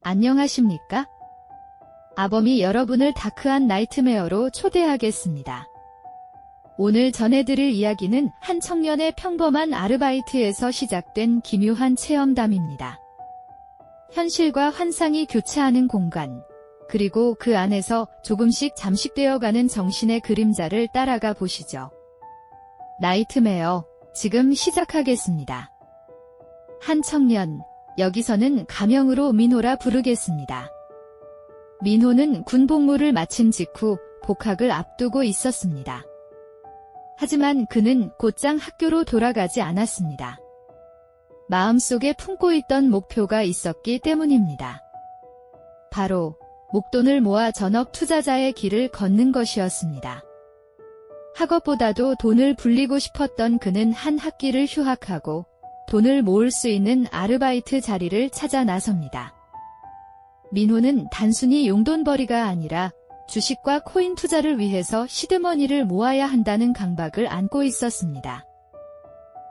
안녕하십니까? 아범이 여러분을 다크한 나이트메어로 초대하겠습니다. 오늘 전해드릴 이야기는 한 청년의 평범한 아르바이트에서 시작된 기묘한 체험담입니다. 현실과 환상이 교차하는 공간, 그리고 그 안에서 조금씩 잠식되어가는 정신의 그림자를 따라가 보시죠. 나이트메어, 지금 시작하겠습니다. 한 청년, 여기서는 가명으로 민호라 부르겠습니다. 민호는 군복무를 마친 직후 복학을 앞두고 있었습니다. 하지만 그는 곧장 학교로 돌아가지 않았습니다. 마음속에 품고 있던 목표가 있었기 때문입니다. 바로 목돈을 모아 전업 투자자의 길을 걷는 것이었습니다. 학업보다도 돈을 불리고 싶었던 그는 한 학기를 휴학하고 돈을 모을 수 있는 아르바이트 자리를 찾아 나섭니다. 민호는 단순히 용돈벌이가 아니라 주식과 코인 투자를 위해서 시드머니를 모아야 한다는 강박을 안고 있었습니다.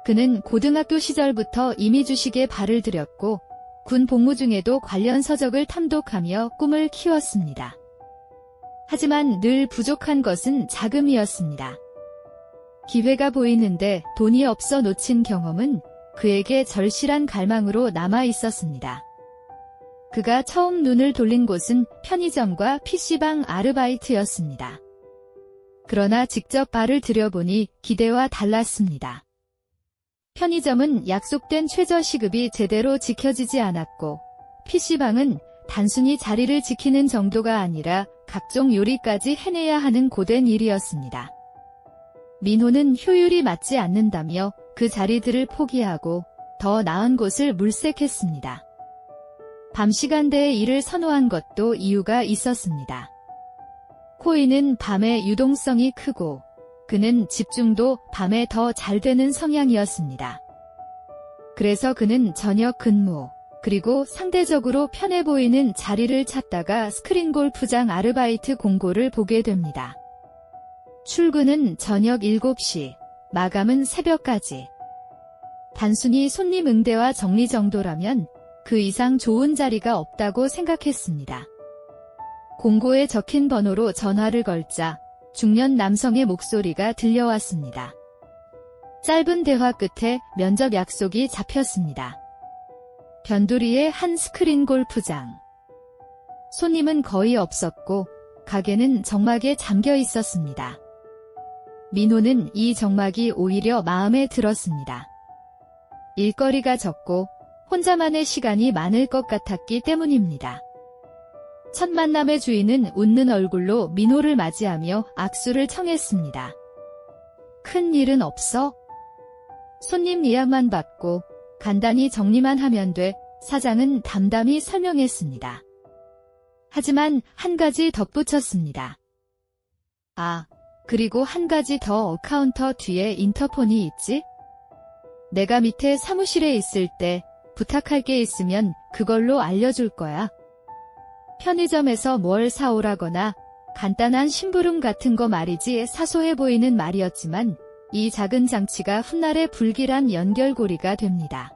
그는 고등학교 시절부터 이미 주식에 발을 들였고 군 복무 중에도 관련 서적을 탐독하며 꿈을 키웠습니다. 하지만 늘 부족한 것은 자금이었습니다. 기회가 보이는데 돈이 없어 놓친 경험은 그에게 절실한 갈망으로 남아 있었습니다. 그가 처음 눈을 돌린 곳은 편의점과 PC방 아르바이트였습니다. 그러나 직접 발을 들여보니 기대와 달랐습니다. 편의점은 약속된 최저시급이 제대로 지켜지지 않았고 PC방은 단순히 자리를 지키는 정도가 아니라 각종 요리까지 해내야 하는 고된 일이었습니다. 민호는 효율이 맞지 않는다며 그 자리들을 포기하고 더 나은 곳을 물색했습니다. 밤 시간대에 일을 선호한 것도 이유가 있었습니다. 코인은 밤에 유동성이 크고 그는 집중도 밤에 더 잘 되는 성향이었습니다. 그래서 그는 저녁 근무, 그리고 상대적으로 편해 보이는 자리를 찾다가 스크린 골프장 아르바이트 공고를 보게 됩니다. 출근은 저녁 7시, 마감은 새벽까지. 단순히 손님 응대와 정리 정도라면 그 이상 좋은 자리가 없다고 생각했습니다. 공고에 적힌 번호로 전화를 걸자 중년 남성의 목소리가 들려왔습니다. 짧은 대화 끝에 면접 약속이 잡혔습니다. 변두리의 한 스크린 골프장. 손님은 거의 없었고 가게는 정막에 잠겨 있었습니다. 민호는 이 정막이 오히려 마음에 들었습니다. 일거리가 적고 혼자만의 시간이 많을 것 같았기 때문입니다. 첫 만남의 주인은 웃는 얼굴로 민호를 맞이하며 악수를 청했습니다. 큰 일은 없어? 손님 예약만 받고 간단히 정리만 하면 돼, 사장은 담담히 설명했습니다. 하지만 한 가지 덧붙였습니다. 아, 그리고 한 가지 더, 카운터 뒤에 인터폰이 있지? 내가 밑에 사무실에 있을 때 부탁할 게 있으면 그걸로 알려줄 거야. 편의점에서 뭘 사오라거나 간단한 심부름 같은 거 말이지. 사소해 보이는 말이었지만 이 작은 장치가 훗날의 불길한 연결고리가 됩니다.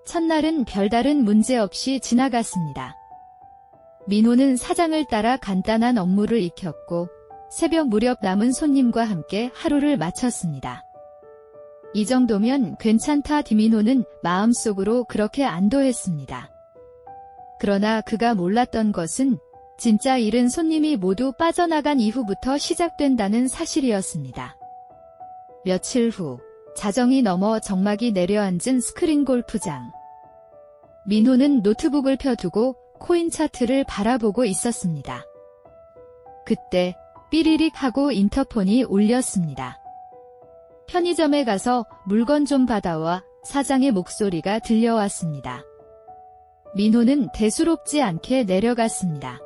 첫날은 별다른 문제 없이 지나갔습니다. 민호는 사장을 따라 간단한 업무를 익혔고 새벽 무렵 남은 손님과 함께 하루를 마쳤습니다. 이 정도면 괜찮다. 디민호는 마음속으로 그렇게 안도했습니다. 그러나 그가 몰랐던 것은 진짜 일은 손님이 모두 빠져나간 이후부터 시작된다는 사실이었습니다. 며칠 후, 자정이 넘어 정막이 내려앉은 스크린 골프장. 민호는 노트북을 펴두고 코인 차트를 바라보고 있었습니다. 그때 삐리릭 하고 인터폰이 울렸습니다. 편의점에 가서 물건 좀 받아와, 사장의 목소리가 들려왔습니다. 민호는 대수롭지 않게 내려갔습니다.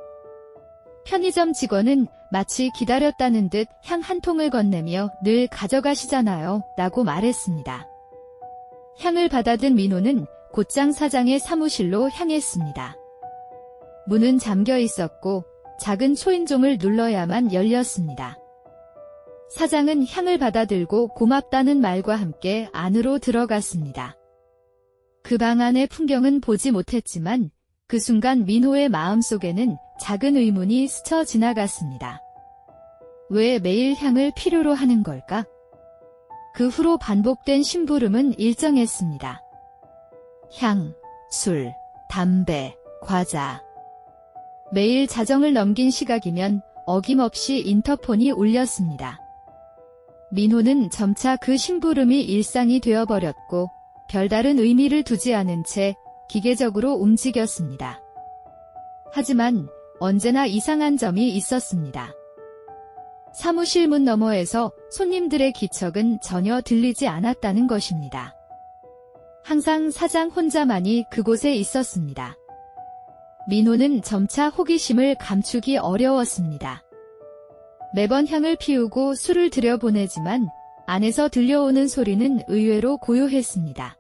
편의점 직원은 마치 기다렸다는 듯 향 한 통을 건네며 늘 가져가시잖아요 라고 말했습니다. 향을 받아든 민호는 곧장 사장의 사무실로 향했습니다. 문은 잠겨 있었고 작은 초인종을 눌러야만 열렸습니다. 사장은 향을 받아들고 고맙다는 말과 함께 안으로 들어갔습니다. 그 방 안의 풍경은 보지 못했지만 그 순간 민호의 마음속에는 작은 의문이 스쳐 지나갔습니다. 왜 매일 향을 필요로 하는 걸까? 그 후로 반복된 심부름은 일정했습니다. 향, 술, 담배, 과자. 매일 자정을 넘긴 시각이면 어김없이 인터폰이 울렸습니다. 민호는 점차 그 심부름이 일상이 되어버렸고 별다른 의미를 두지 않은 채 기계적으로 움직였습니다. 하지만 언제나 이상한 점이 있었습니다. 사무실 문 너머에서 손님들의 기척은 전혀 들리지 않았다는 것입니다. 항상 사장 혼자만이 그곳에 있었습니다. 민호는 점차 호기심을 감추기 어려웠습니다. 매번 향을 피우고 술을 들여보내지만 안에서 들려오는 소리는 의외로 고요했습니다.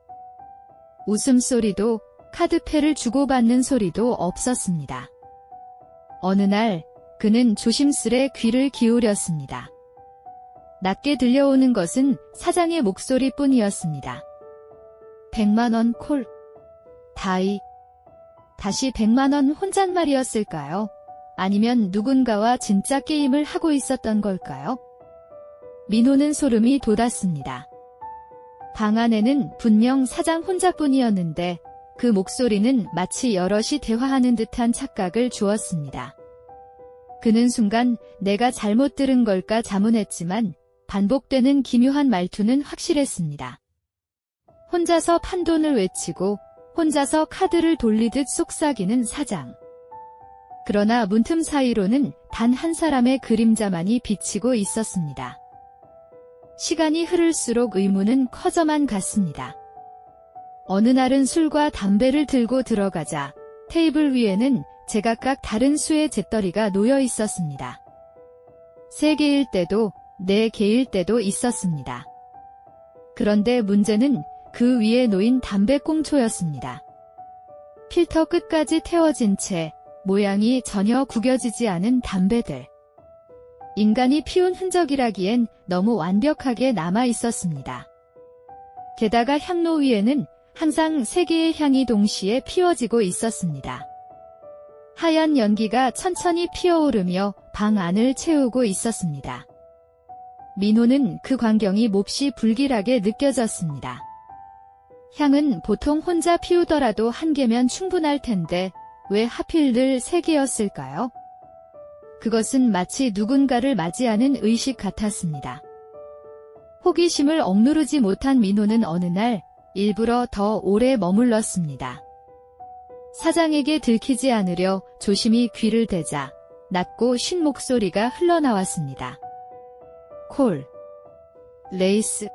웃음소리도 카드패를 주고받는 소리도 없었습니다. 어느 날 그는 조심스레 귀를 기울였습니다. 낮게 들려오는 것은 사장의 목소리뿐이었습니다. 100만원 콜. 다이. 다시 100만원 혼잣말이었을까요? 아니면 누군가와 진짜 게임을 하고 있었던 걸까요? 민호는 소름이 돋았습니다. 방 안에는 분명 사장 혼자뿐이었는데 그 목소리는 마치 여럿이 대화하는 듯한 착각을 주었습니다. 그는 순간 내가 잘못 들은 걸까 자문했지만 반복되는 기묘한 말투는 확실했습니다. 혼자서 판돈을 외치고 혼자서 카드를 돌리듯 속삭이는 사장. 그러나 문틈 사이로는 단 한 사람의 그림자만이 비치고 있었습니다. 시간이 흐를수록 의문은 커져만 갔습니다. 어느 날은 술과 담배를 들고 들어가자 테이블 위에는 제각각 다른 수의 재떨이가 놓여 있었습니다. 3개일 때도 4개일 때도 있었습니다. 그런데 문제는 그 위에 놓인 담배꽁초였습니다. 필터 끝까지 태워진 채 모양이 전혀 구겨지지 않은 담배들. 인간이 피운 흔적이라기엔 너무 완벽하게 남아 있었습니다. 게다가 향로 위에는 항상 3개의 향이 동시에 피워지고 있었습니다. 하얀 연기가 천천히 피어오르며 방 안을 채우고 있었습니다. 민호는 그 광경이 몹시 불길하게 느껴졌습니다. 향은 보통 혼자 피우더라도 1개면 충분할 텐데 왜 하필 늘 3개였을까요? 그것은 마치 누군가를 맞이하는 의식 같았습니다. 호기심을 억누르지 못한 민호는 어느 날 일부러 더 오래 머물렀습니다. 사장에게 들키지 않으려 조심히 귀를 대자 낮고 쉰 목소리가 흘러나왔습니다. 콜. 레이스.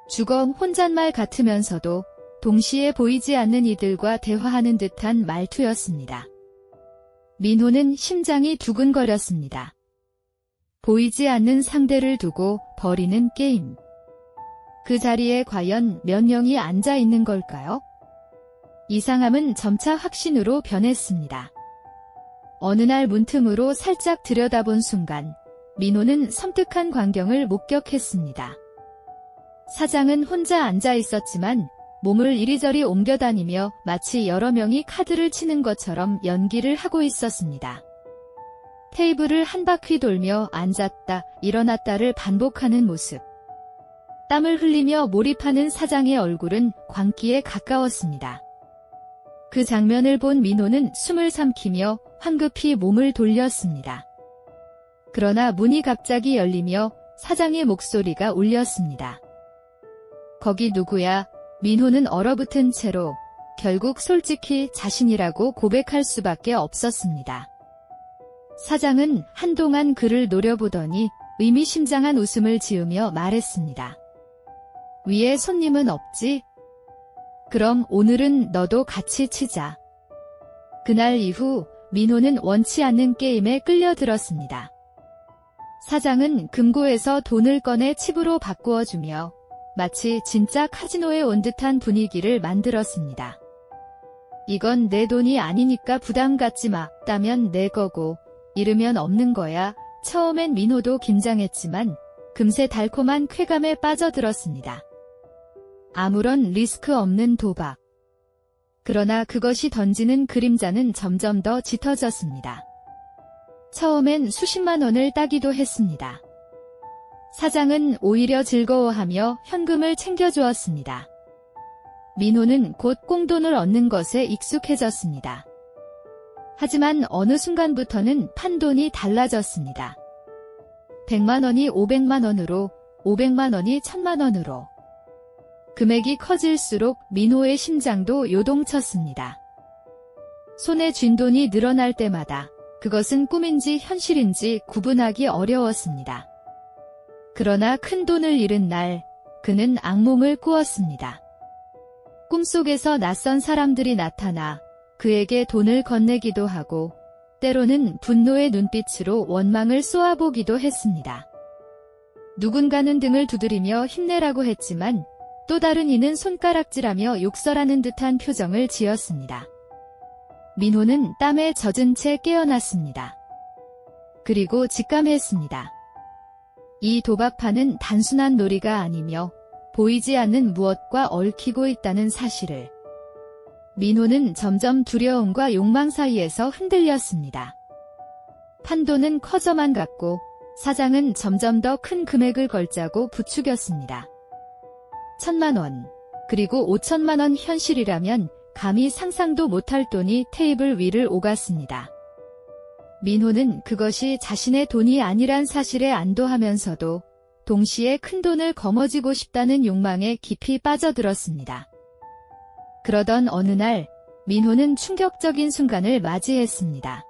주거 혼잣말 같으면서도 동시에 보이지 않는 이들과 대화하는 듯한 말투였습니다. 민호는 심장이 두근거렸습니다. 보이지 않는 상대를 두고 벌이는 게임. 그 자리에 과연 몇 명이 앉아 있는 걸까요? 이상함은 점차 확신으로 변했습니다. 어느 날 문틈으로 살짝 들여다본 순간 민호는 섬뜩한 광경을 목격했습니다. 사장은 혼자 앉아 있었지만 몸을 이리저리 옮겨다니며 마치 여러 명이 카드를 치는 것처럼 연기를 하고 있었습니다. 테이블을 한 바퀴 돌며 앉았다 일어났다를 반복하는 모습. 땀을 흘리며 몰입하는 사장의 얼굴은 광기에 가까웠습니다. 그 장면을 본 민호는 숨을 삼키며 황급히 몸을 돌렸습니다. 그러나 문이 갑자기 열리며 사장의 목소리가 울렸습니다. 거기 누구야? 민호는 얼어붙은 채로 결국 솔직히 자신이라고 고백할 수밖에 없었습니다. 사장은 한동안 그를 노려보더니 의미심장한 웃음을 지으며 말했습니다. 위에 손님은 없지? 그럼 오늘은 너도 같이 치자. 그날 이후 민호는 원치 않는 게임에 끌려들었습니다. 사장은 금고에서 돈을 꺼내 칩으로 바꾸어주며 마치 진짜 카지노에 온 듯한 분위기를 만들었습니다. 이건 내 돈이 아니니까 부담 갖지 마. 따면 내 거고 잃으면 없는 거야. 처음엔 민호도 긴장했지만 금세 달콤한 쾌감에 빠져들었습니다. 아무런 리스크 없는 도박. 그러나 그것이 던지는 그림자는 점점 더 짙어졌습니다. 처음엔 수십만 원을 따기도 했습니다. 사장은 오히려 즐거워하며 현금을 챙겨주었습니다. 민호는 곧 꽁돈을 얻는 것에 익숙해졌습니다. 하지만 어느 순간부터는 판돈이 달라졌습니다. 100만 원이 500만 원으로, 500만 원이 1000만 원으로. 금액이 커질수록 민호의 심장도 요동쳤습니다. 손에 쥔 돈이 늘어날 때마다 그것은 꿈인지 현실인지 구분하기 어려웠습니다. 그러나 큰 돈을 잃은 날, 그는 악몽을 꾸었습니다. 꿈속에서 낯선 사람들이 나타나 그에게 돈을 건네기도 하고 때로는 분노의 눈빛으로 원망을 쏘아보기도 했습니다. 누군가는 등을 두드리며 힘내라고 했지만 또 다른 이는 손가락질하며 욕설하는 듯한 표정을 지었습니다. 민호는 땀에 젖은 채 깨어났습니다. 그리고 직감했습니다. 이 도박판은 단순한 놀이가 아니며 보이지 않는 무엇과 얽히고 있다는 사실을. 민호는 점점 두려움과 욕망 사이에서 흔들렸습니다. 판도는 커져만 갔고 사장은 점점 더 큰 금액을 걸자고 부추겼습니다. 1000만 원, 그리고 5천만 원. 현실이라면 감히 상상도 못할 돈이 테이블 위를 오갔습니다. 민호는 그것이 자신의 돈이 아니란 사실에 안도하면서도 동시에 큰 돈을 거머쥐고 싶다는 욕망에 깊이 빠져들었습니다. 그러던 어느 날 민호는 충격적인 순간을 맞이했습니다.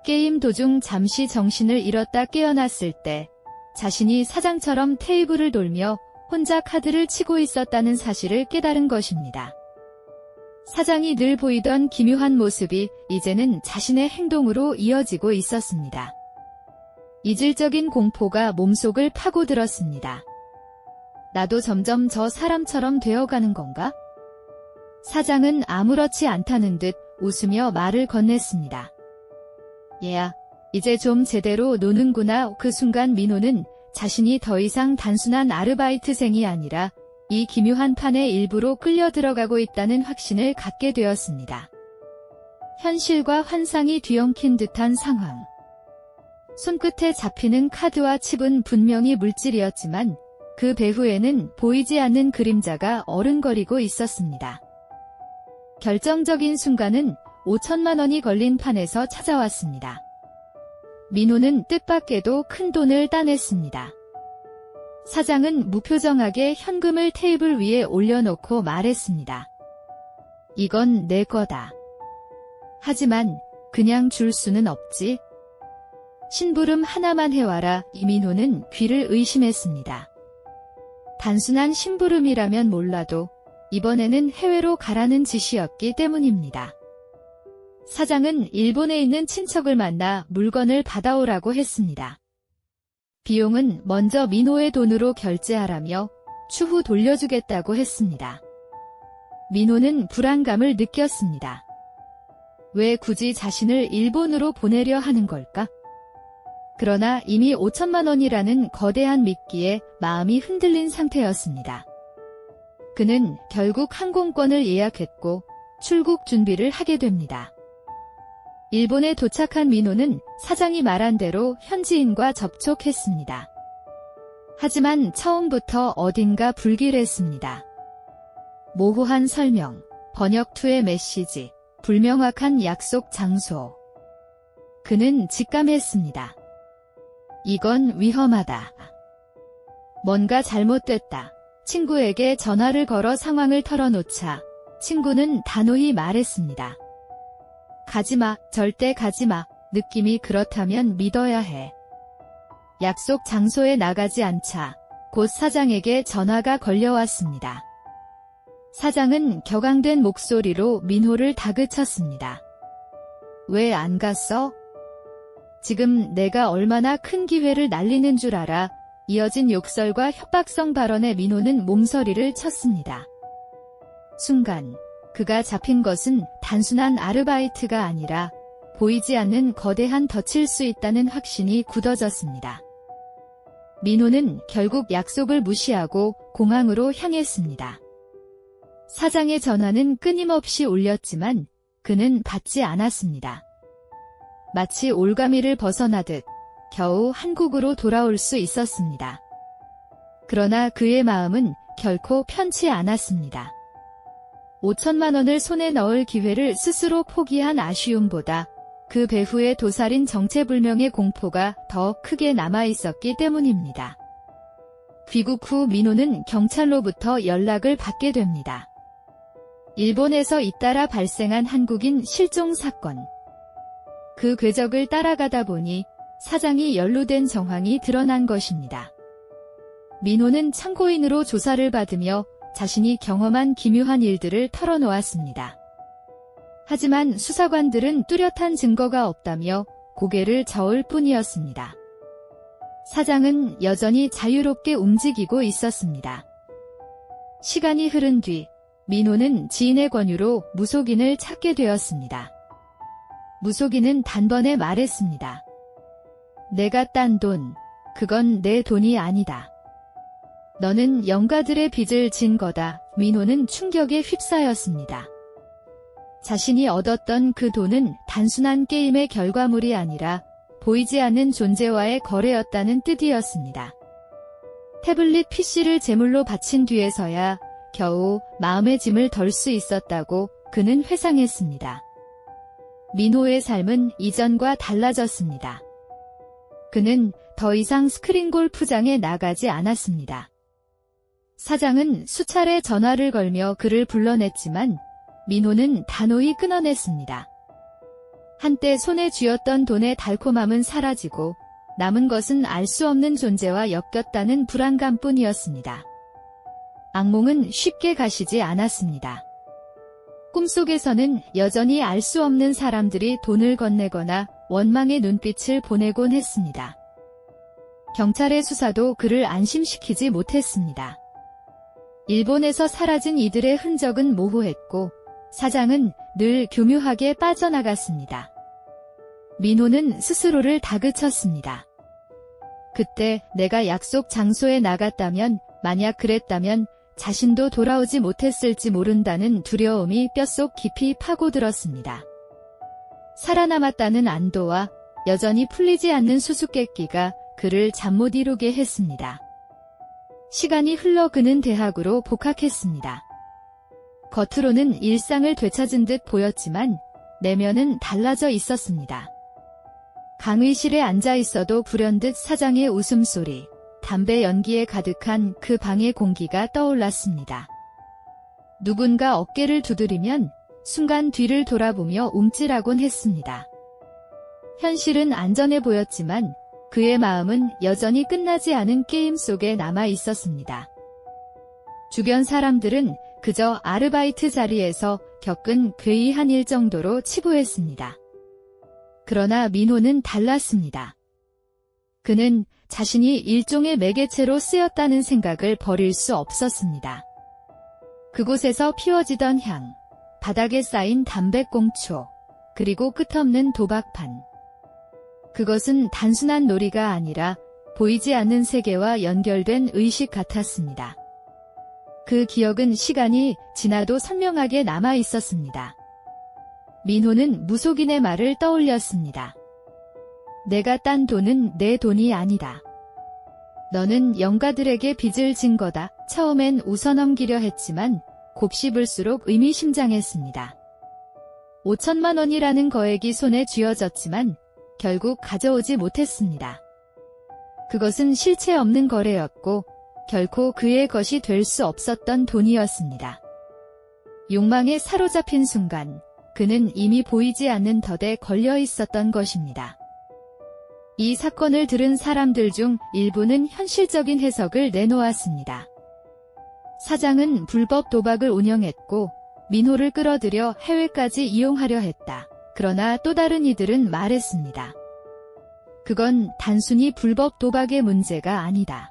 게임 도중 잠시 정신을 잃었다 깨어났을 때 자신이 사장처럼 테이블을 돌며 혼자 카드를 치고 있었다는 사실을 깨달은 것입니다. 사장이 늘 보이던 기묘한 모습이 이제는 자신의 행동으로 이어지고 있었습니다. 이질적인 공포가 몸속을 파고들었습니다. 나도 점점 저 사람처럼 되어가는 건가? 사장은 아무렇지 않다는 듯 웃으며 말을 건넸습니다. 얘야, 이제 좀 제대로 노는구나. 그 순간 민호는 자신이 더 이상 단순한 아르바이트생이 아니라 이 기묘한 판의 일부로 끌려 들어가고 있다는 확신을 갖게 되었습니다. 현실과 환상이 뒤엉킨 듯한 상황. 손끝에 잡히는 카드와 칩은 분명히 물질이었지만 그 배후에는 보이지 않는 그림자가 어른거리고 있었습니다. 결정적인 순간은 5천만 원이 걸린 판에서 찾아왔습니다. 민호는 뜻밖에도 큰 돈을 따냈습니다. 사장은 무표정하게 현금을 테이블 위에 올려놓고 말했습니다. 이건 내 거다. 하지만 그냥 줄 수는 없지. 심부름 하나만 해와라. 이민호는 귀를 의심했습니다. 단순한 심부름이라면 몰라도 이번에는 해외로 가라는 짓이었기 때문입니다. 사장은 일본에 있는 친척을 만나 물건을 받아오라고 했습니다. 비용은 먼저 민호의 돈으로 결제하라며 추후 돌려주겠다고 했습니다. 민호는 불안감을 느꼈습니다. 왜 굳이 자신을 일본으로 보내려 하는 걸까? 그러나 이미 5천만 원이라는 거대한 미끼에 마음이 흔들린 상태였습니다. 그는 결국 항공권을 예약했고 출국 준비를 하게 됩니다. 일본에 도착한 민호는 사장이 말한 대로 현지인과 접촉했습니다. 하지만 처음부터 어딘가 불길했습니다. 모호한 설명, 번역투의 메시지, 불명확한 약속 장소. 그는 직감했습니다. 이건 위험하다. 뭔가 잘못됐다. 친구에게 전화를 걸어 상황을 털어놓자 친구는 단호히 말했습니다. 가지마, 절대 가지마. 느낌이 그렇다면 믿어야 해. 약속 장소에 나가지 않자 곧 사장에게 전화가 걸려왔습니다. 사장은 격앙된 목소리로 민호를 다그쳤습니다. 왜 안 갔어? 지금 내가 얼마나 큰 기회를 날리는 줄 알아. 이어진 욕설과 협박성 발언에 민호는 몸서리를 쳤습니다. 순간 그가 잡힌 것은 단순한 아르바이트가 아니라 보이지 않는 거대한 덫일 수 있다는 확신이 굳어졌습니다. 민호는 결국 약속을 무시하고 공항으로 향했습니다. 사장의 전화는 끊임없이 울렸지만 그는 받지 않았습니다. 마치 올가미를 벗어나듯 겨우 한국으로 돌아올 수 있었습니다. 그러나 그의 마음은 결코 편치 않았습니다. 5천만 원을 손에 넣을 기회를 스스로 포기한 아쉬움보다 그 배후의 도살인 정체불명의 공포가 더 크게 남아있었기 때문입니다. 귀국 후 민호는 경찰로부터 연락을 받게 됩니다. 일본에서 잇따라 발생한 한국인 실종 사건. 그 궤적을 따라가다 보니 사장이 연루된 정황이 드러난 것입니다. 민호는 참고인으로 조사를 받으며 자신이 경험한 기묘한 일들을 털어놓았습니다. 하지만 수사관들은 뚜렷한 증거가 없다며 고개를 저을 뿐이었습니다. 사장은 여전히 자유롭게 움직이고 있었습니다. 시간이 흐른 뒤 민호는 지인의 권유로 무속인을 찾게 되었습니다. 무속인은 단번에 말했습니다. 내가 딴 돈, 그건 내 돈이 아니다. 너는 영가들의 빚을 진 거다. 민호는 충격에 휩싸였습니다. 자신이 얻었던 그 돈은 단순한 게임의 결과물이 아니라 보이지 않는 존재와의 거래였다는 뜻이었습니다. 태블릿 PC를 제물로 바친 뒤에서야 겨우 마음의 짐을 덜 수 있었다고 그는 회상했습니다. 민호의 삶은 이전과 달라졌습니다. 그는 더 이상 스크린 골프장에 나가지 않았습니다. 사장은 수차례 전화를 걸며 그를 불러냈지만 민호는 단호히 끊어냈습니다. 한때 손에 쥐었던 돈의 달콤함은 사라지고 남은 것은 알 수 없는 존재와 엮였다는 불안감뿐이었습니다. 악몽은 쉽게 가시지 않았습니다. 꿈속에서는 여전히 알 수 없는 사람들이 돈을 건네거나 원망의 눈빛을 보내곤 했습니다. 경찰의 수사도 그를 안심시키지 못했습니다. 일본에서 사라진 이들의 흔적은 모호했고 사장은 늘 교묘하게 빠져나갔습니다. 민호는 스스로를 다그쳤습니다. 그때 내가 약속 장소에 나갔다면, 만약 그랬다면 자신도 돌아오지 못했을지 모른다는 두려움이 뼛속 깊이 파고들었습니다. 살아남았다는 안도와 여전히 풀리지 않는 수수께끼가 그를 잠 못 이루게 했습니다. 시간이 흘러 그는 대학으로 복학했습니다. 겉으로는 일상을 되찾은 듯 보였지만 내면은 달라져 있었습니다. 강의실에 앉아 있어도 불현듯 사장의 웃음소리, 담배 연기에 가득한 그 방의 공기가 떠올랐습니다. 누군가 어깨를 두드리면 순간 뒤를 돌아보며 움찔하곤 했습니다. 현실은 안전해 보였지만 그의 마음은 여전히 끝나지 않은 게임 속에 남아 있었습니다. 주변 사람들은 그저 아르바이트 자리에서 겪은 괴이한 일 정도로 치부했습니다. 그러나 민호는 달랐습니다. 그는 자신이 일종의 매개체로 쓰였다는 생각을 버릴 수 없었습니다. 그곳에서 피워지던 향, 바닥에 쌓인 담배꽁초, 그리고 끝없는 도박판. 그것은 단순한 놀이가 아니라 보이지 않는 세계와 연결된 의식 같았습니다. 그 기억은 시간이 지나도 선명하게 남아 있었습니다. 민호는 무속인의 말을 떠올렸습니다. 내가 딴 돈은 내 돈이 아니다. 너는 영가들에게 빚을 진 거다. 처음엔 웃어넘기려 했지만 곱씹을수록 의미심장했습니다. 5천만 원이라는 거액이 손에 쥐어졌지만 결국 가져오지 못했습니다. 그것은 실체 없는 거래였고 결코 그의 것이 될 수 없었던 돈이었습니다. 욕망에 사로잡힌 순간 그는 이미 보이지 않는 덫에 걸려 있었던 것입니다. 이 사건을 들은 사람들 중 일부는 현실적인 해석을 내놓았습니다. 사장은 불법 도박을 운영했고 민호를 끌어들여 해외까지 이용하려 했다. 그러나 또 다른 이들은 말했습니다. 그건 단순히 불법 도박의 문제가 아니다.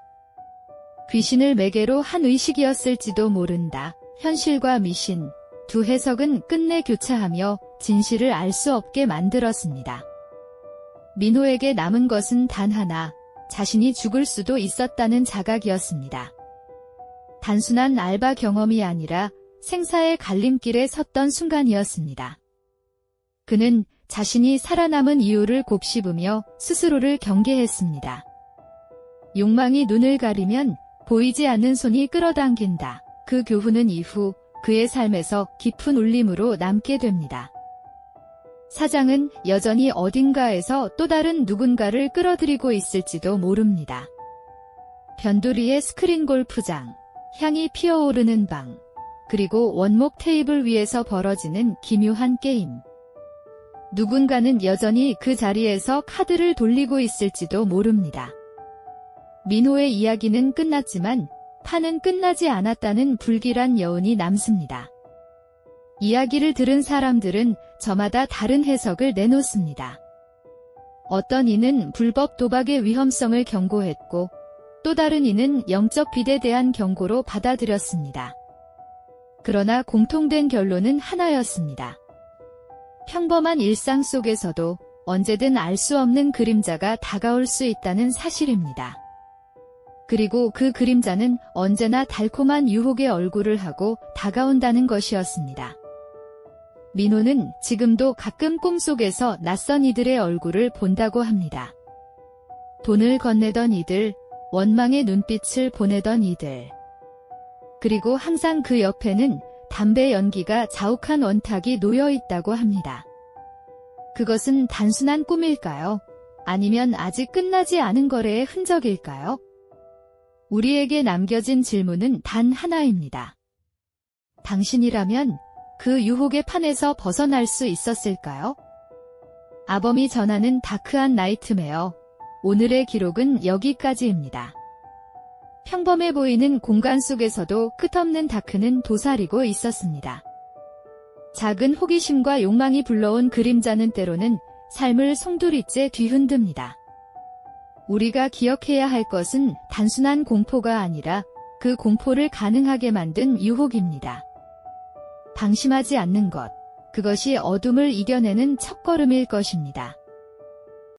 귀신을 매개로 한 의식이었을지도 모른다. 현실과 미신, 두 해석은 끝내 교차하며 진실을 알 수 없게 만들었습니다. 민호에게 남은 것은 단 하나, 자신이 죽을 수도 있었다는 자각이었습니다. 단순한 알바 경험이 아니라 생사의 갈림길에 섰던 순간이었습니다. 그는 자신이 살아남은 이유를 곱씹으며 스스로를 경계했습니다. 욕망이 눈을 가리면 보이지 않는 손이 끌어당긴다. 그 교훈은 이후 그의 삶에서 깊은 울림으로 남게 됩니다. 사장은 여전히 어딘가에서 또 다른 누군가를 끌어들이고 있을지도 모릅니다. 변두리의 스크린 골프장, 향이 피어오르는 방, 그리고 원목 테이블 위에서 벌어지는 기묘한 게임. 누군가는 여전히 그 자리에서 카드를 돌리고 있을지도 모릅니다. 민호의 이야기는 끝났지만 판은 끝나지 않았다는 불길한 여운이 남습니다. 이야기를 들은 사람들은 저마다 다른 해석을 내놓습니다. 어떤 이는 불법 도박의 위험성을 경고했고 또 다른 이는 영적 빚에 대한 경고로 받아들였습니다. 그러나 공통된 결론은 하나였습니다. 평범한 일상 속에서도 언제든 알 수 없는 그림자가 다가올 수 있다는 사실입니다. 그리고 그 그림자는 언제나 달콤한 유혹의 얼굴을 하고 다가온다는 것이었습니다. 민호는 지금도 가끔 꿈속에서 낯선 이들의 얼굴을 본다고 합니다. 돈을 건네던 이들, 원망의 눈빛을 보내던 이들. 그리고 항상 그 옆에는 담배 연기가 자욱한 원탁이 놓여 있다고 합니다. 그것은 단순한 꿈일까요? 아니면 아직 끝나지 않은 거래의 흔적일까요? 우리에게 남겨진 질문은 단 하나입니다. 당신이라면 그 유혹의 판에서 벗어날 수 있었을까요? 아범이 전하는 다크한 나이트메어. 오늘의 기록은 여기까지입니다. 평범해 보이는 공간 속에서도 끝없는 다크는 도사리고 있었습니다. 작은 호기심과 욕망이 불러온 그림자는 때로는 삶을 송두리째 뒤흔듭니다. 우리가 기억해야 할 것은 단순한 공포가 아니라 그 공포를 가능하게 만든 유혹입니다. 방심하지 않는 것, 그것이 어둠을 이겨내는 첫걸음일 것입니다.